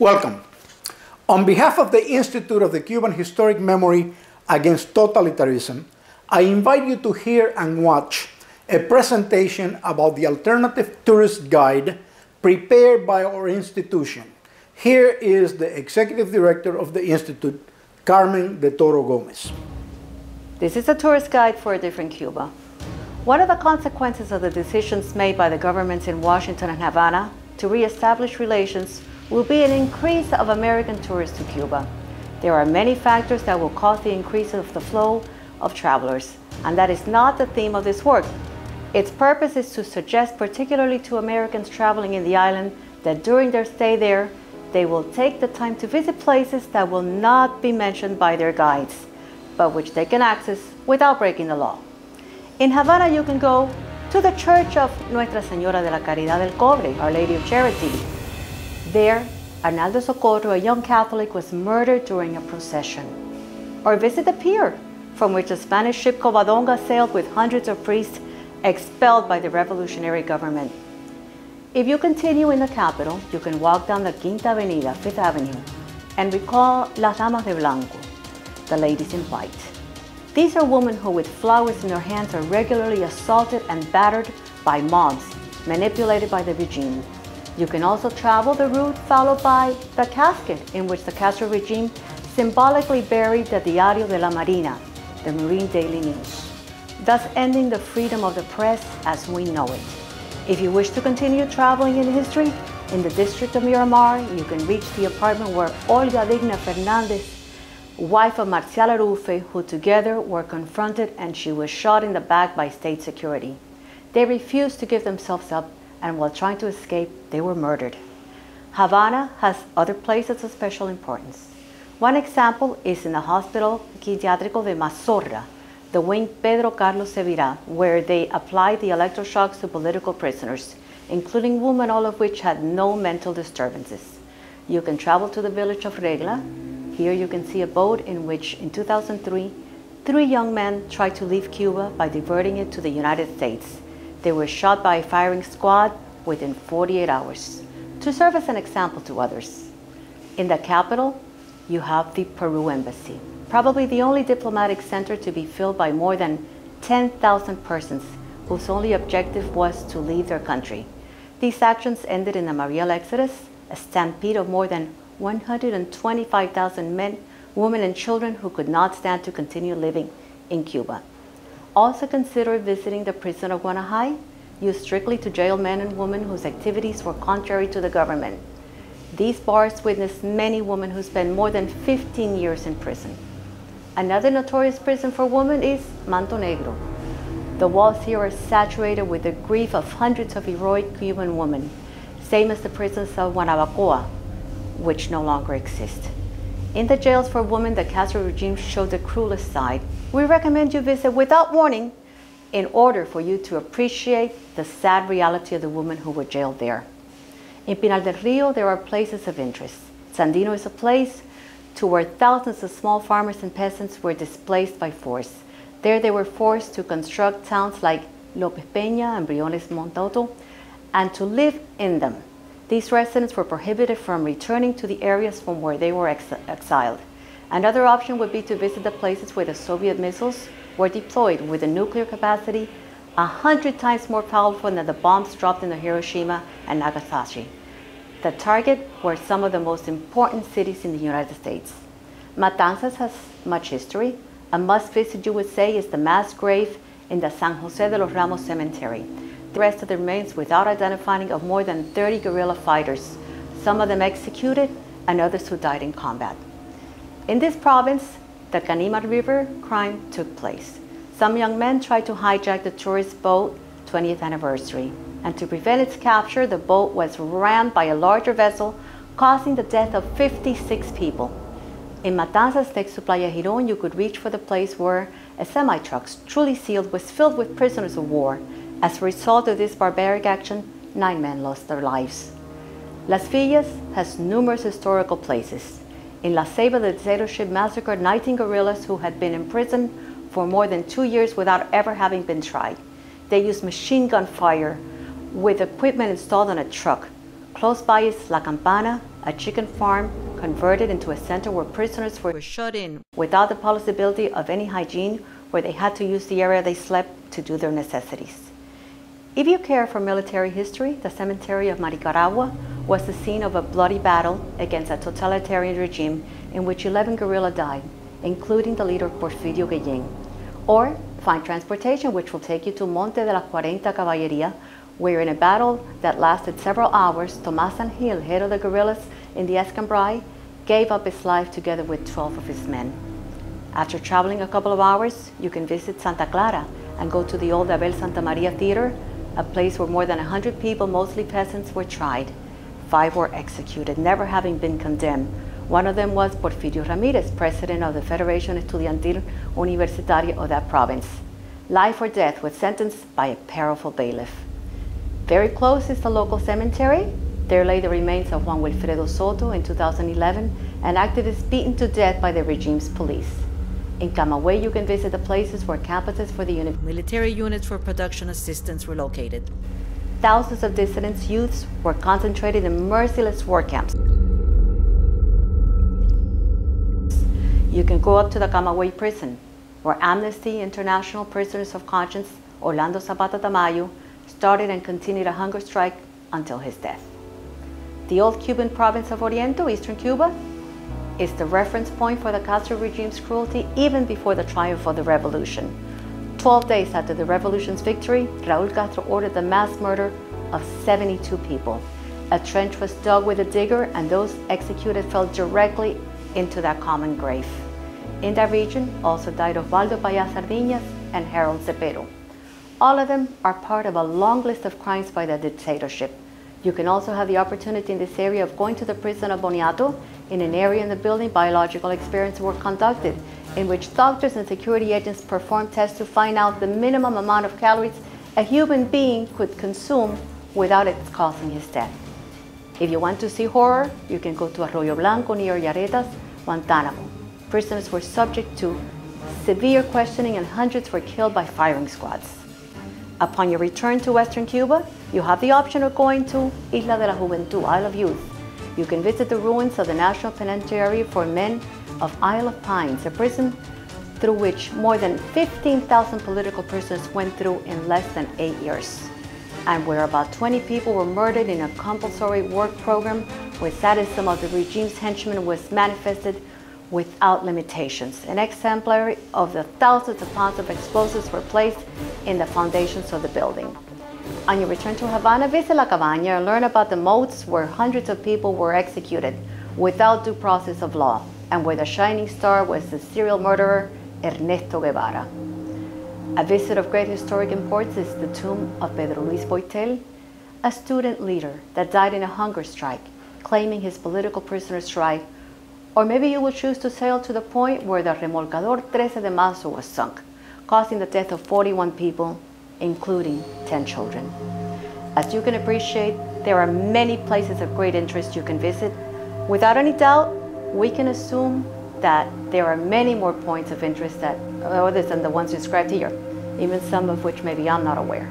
Welcome. On behalf of the Institute of the Cuban Historic Memory Against Totalitarianism, I invite you to hear and watch a presentation about the alternative tourist guide prepared by our institution. Here is the Executive Director of the Institute, Carmen de Toro Gomez. This is a tourist guide for a different Cuba. What are the consequences of the decisions made by the governments in Washington and Havana to reestablish relations will be an increase of American tourists to Cuba. There are many factors that will cause the increase of the flow of travelers, and that is not the theme of this work. Its purpose is to suggest, particularly to Americans traveling in the island, that during their stay there, they will take the time to visit places that will not be mentioned by their guides, but which they can access without breaking the law. In Havana, you can go to the Church of Nuestra Señora de la Caridad del Cobre, Our Lady of Charity. There, Arnaldo Socorro, a young Catholic, was murdered during a procession. Or visit the pier, from which the Spanish ship Covadonga sailed with hundreds of priests expelled by the revolutionary government. If you continue in the capital, you can walk down the Quinta Avenida, 5th Avenue, and recall Las Damas de Blanco, the ladies in white. These are women who, with flowers in their hands, are regularly assaulted and battered by mobs, manipulated by the regime. You can also travel the route followed by the casket in which the Castro regime symbolically buried the Diario de la Marina, the Marine Daily News, thus ending the freedom of the press as we know it. If you wish to continue traveling in history, in the district of Miramar, you can reach the apartment where Olga Digna Fernandez, wife of Marcial Arufe, who together were confronted and she was shot in the back by state security. They refused to give themselves up, and while trying to escape, they were murdered. Havana has other places of special importance. One example is in the Hospital Psiquiátrico de Mazorra, the wing Pedro Carlos Severa, where they applied the electroshocks to political prisoners, including women, all of which had no mental disturbances. You can travel to the village of Regla. Here you can see a boat in which, in 2003, 3 young men tried to leave Cuba by diverting it to the United States. They were shot by a firing squad within 48 hours, to serve as an example to others. In the capital, you have the Peru Embassy, probably the only diplomatic center to be filled by more than 10,000 persons whose only objective was to leave their country. These actions ended in the Mariel Exodus, a stampede of more than 125,000 men, women, and children who could not stand to continue living in Cuba. Also consider visiting the prison of Guanajay, used strictly to jail men and women whose activities were contrary to the government. These bars witnessed many women who spent more than 15 years in prison. Another notorious prison for women is Manto Negro. The walls here are saturated with the grief of hundreds of heroic Cuban women, same as the prisons of Guanabacoa, which no longer exist. In the jails for women, the Castro regime showed the cruelest side. We recommend you visit without warning in order for you to appreciate the sad reality of the women who were jailed there. In Pinal del Rio, there are places of interest. Sandino is a place to where thousands of small farmers and peasants were displaced by force. There they were forced to construct towns like López Peña and Briones Montalto and to live in them. These residents were prohibited from returning to the areas from where they were exiled. Another option would be to visit the places where the Soviet missiles were deployed with a nuclear capacity 100 times more powerful than the bombs dropped in Hiroshima and Nagasaki. The target were some of the most important cities in the United States. Matanzas has much history. A must-visit, you would say, is the mass grave in the San Jose de los Ramos Cemetery. The rest of the remains without identifying of more than 30 guerrilla fighters, some of them executed and others who died in combat. In this province, the Canima River crime took place. Some young men tried to hijack the tourist boat 20th anniversary, and to prevent its capture, the boat was rammed by a larger vessel, causing the death of 56 people. In Matanzas, next to Playa Girón, you could reach for the place where a semi-truck, truly sealed, was filled with prisoners of war. As a result of this barbaric action, 9 men lost their lives. Las Villas has numerous historical places. In La Ceiba, the dictatorship massacred 19 guerrillas who had been in prison for more than 2 years without ever having been tried. They used machine gun fire with equipment installed on a truck. Close by is La Campana, a chicken farm converted into a center where prisoners were shut in without the possibility of any hygiene, where they had to use the area they slept to do their necessities. If you care for military history, the cemetery of Maricaragua was the scene of a bloody battle against a totalitarian regime in which 11 guerrillas died, including the leader Porfirio Guillén. Or find transportation, which will take you to Monte de la 40 Caballeria, where in a battle that lasted several hours, Tomás Angil, head of the guerrillas in the Escambray, gave up his life together with 12 of his men. After traveling a couple of hours, you can visit Santa Clara and go to the old Abel Santa Maria Theater, a place where more than 100 people, mostly peasants, were tried. 5 were executed, never having been condemned. One of them was Porfirio Ramirez, president of the Federación Estudiantil Universitaria of that province. Life or death was sentenced by a powerful bailiff. Very close is the local cemetery. There lay the remains of Juan Wilfredo Soto in 2011, an activist beaten to death by the regime's police. In Camagüey, you can visit the places where campuses for the military units for production assistance were located. Thousands of dissidents, youths, were concentrated in merciless war camps. You can go up to the Camagüey prison, where Amnesty International Prisoners of Conscience, Orlando Zapata Tamayo, started and continued a hunger strike until his death. The old Cuban province of Oriento, eastern Cuba, is the reference point for the Castro regime's cruelty even before the triumph of the revolution. 12 days after the revolution's victory, Raúl Castro ordered the mass murder of 72 people. A trench was dug with a digger, and those executed fell directly into that common grave. In that region also died Osvaldo Payá Sardiñas and Harold Cepero. All of them are part of a long list of crimes by the dictatorship. You can also have the opportunity in this area of going to the prison of Boniato. In an area in the building, biological experiments were conducted in which doctors and security agents performed tests to find out the minimum amount of calories a human being could consume without it causing his death. If you want to see horror, you can go to Arroyo Blanco near Yaretas, Guantánamo. Prisoners were subject to severe questioning and hundreds were killed by firing squads. Upon your return to Western Cuba, you have the option of going to Isla de la Juventud, Isle of Youth. You can visit the ruins of the National Penitentiary for Men of Isle of Pines, a prison through which more than 15,000 political prisoners went through in less than 8 years, and where about 20 people were murdered in a compulsory work program where sadism of the regime's henchmen was manifested without limitations. An exemplary of the thousands of pounds of explosives were placed in the foundations of the building. On your return to Havana, visit La Cabaña and learn about the moats where hundreds of people were executed without due process of law, and where the shining star was the serial murderer Ernesto Guevara. A visit of great historic importance is the tomb of Pedro Luis Boitel, a student leader that died in a hunger strike, claiming his political prisoner's right. Or maybe you will choose to sail to the point where the Remolcador 13 de Marzo was sunk, causing the death of 41 people, including 10 children. As you can appreciate, there are many places of great interest you can visit. Without any doubt, we can assume that there are many more points of interest that other than the ones described here, even some of which maybe I'm not aware.